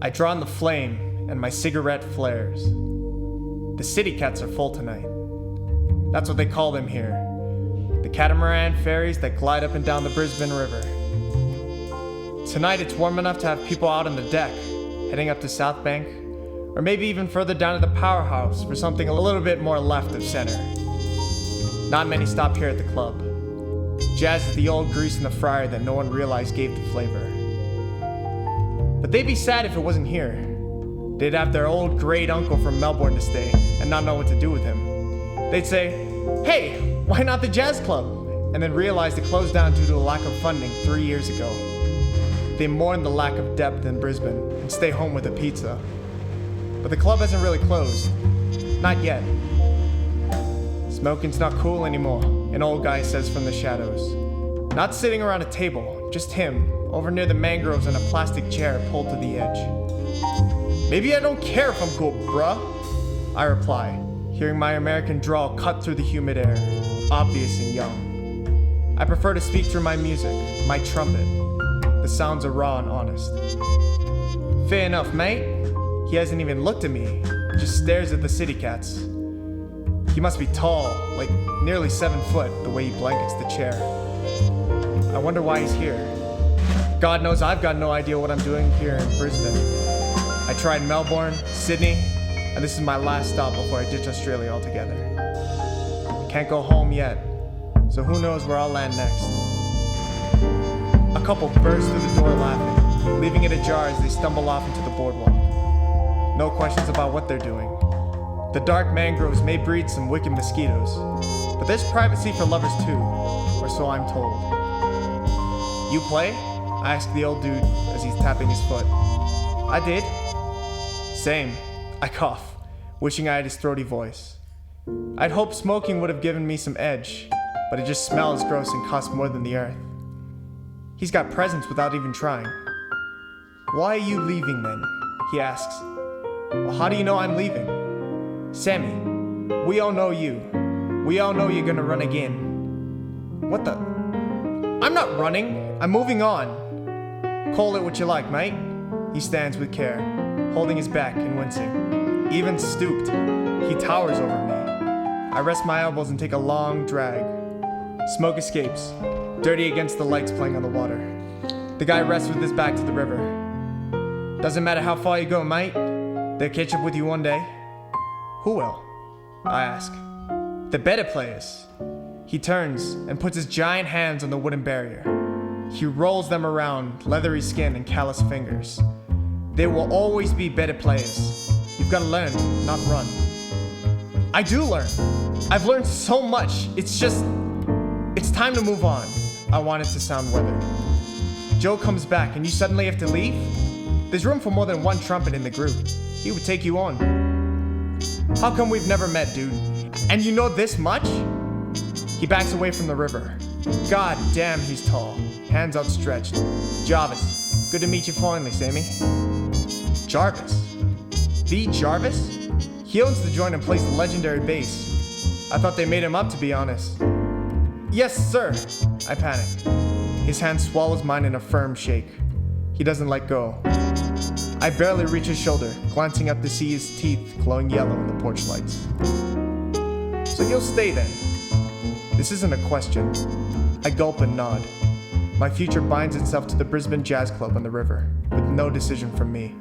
I draw on the flame and my cigarette flares. The city cats are full tonight. That's what they call them here. The catamaran ferries that glide up and down the Brisbane River. Tonight it's warm enough to have people out on the deck, heading up to South Bank, or maybe even further down to the powerhouse for something a little bit more left of center. Not many stop here at the club. Jazz is the old grease in the fryer that no one realized gave the flavor. But they'd be sad if it wasn't here. They'd have their old great uncle from Melbourne to stay and not know what to do with him. They'd say, "Hey, why not the jazz club?" And then realize it closed down due to a lack of funding 3 years ago. They mourn the lack of depth in Brisbane and stay home with a pizza. But the club hasn't really closed. Not yet. "Smoking's not cool anymore," an old guy says from the shadows. Not sitting around a table, just him, over near the mangroves in a plastic chair pulled to the edge. "Maybe I don't care if I'm cool, bruh," I reply, hearing my American drawl cut through the humid air, obvious and young. I prefer to speak through my music, my trumpet. The sounds are raw and honest. "Fair enough, mate." He hasn't even looked at me, just stares at the city cats. He must be tall, like nearly 7 foot, the way he blankets the chair. I wonder why he's here. God knows I've got no idea what I'm doing here in Brisbane. I tried Melbourne, Sydney, and this is my last stop before I ditch Australia altogether. I can't go home yet, so who knows where I'll land next. A couple burst through the door laughing, leaving it ajar as they stumble off into the boardwalk. No questions about what they're doing. The dark mangroves may breed some wicked mosquitoes, but there's privacy for lovers too, or so I'm told. "You play?" I ask the old dude as he's tapping his foot. "I did." "Same." I cough, wishing I had his throaty voice. I'd hoped smoking would have given me some edge, but it just smells gross and costs more than the earth. He's got presents without even trying. "Why are you leaving then?" he asks. "Well, how do you know I'm leaving?" "Sammy, we all know you. We all know you're gonna run again." "What the? I'm not running. I'm moving on." "Call it what you like, mate." He stands with care, holding his back and wincing. Even stooped, he towers over me. I rest my elbows and take a long drag. Smoke escapes, dirty against the lights playing on the water. The guy rests with his back to the river. "Doesn't matter how far you go, mate. They'll catch up with you one day." "Who will?" I ask. "The better players." He turns and puts his giant hands on the wooden barrier. He rolls them around, leathery skin and calloused fingers. "There will always be better players. You've got to learn, not run." I do learn. I've learned so much. It's time to move on. I want it to sound weathered. "Joe comes back and you suddenly have to leave? There's room for more than one trumpet in the group. He would take you on." "How come we've never met, dude? And you know this much?" He backs away from the river. God damn, he's tall. Hands outstretched. "Jarvis. Good to meet you finally, Sammy." Jarvis? The Jarvis? He owns the joint and plays the legendary bass. I thought they made him up, to be honest. "Yes, sir." I panic. His hand swallows mine in a firm shake. He doesn't let go. I barely reach his shoulder, glancing up to see his teeth glowing yellow in the porch lights. "So you'll stay then?" This isn't a question. I gulp and nod. My future binds itself to the Brisbane Jazz Club on the river, with no decision from me.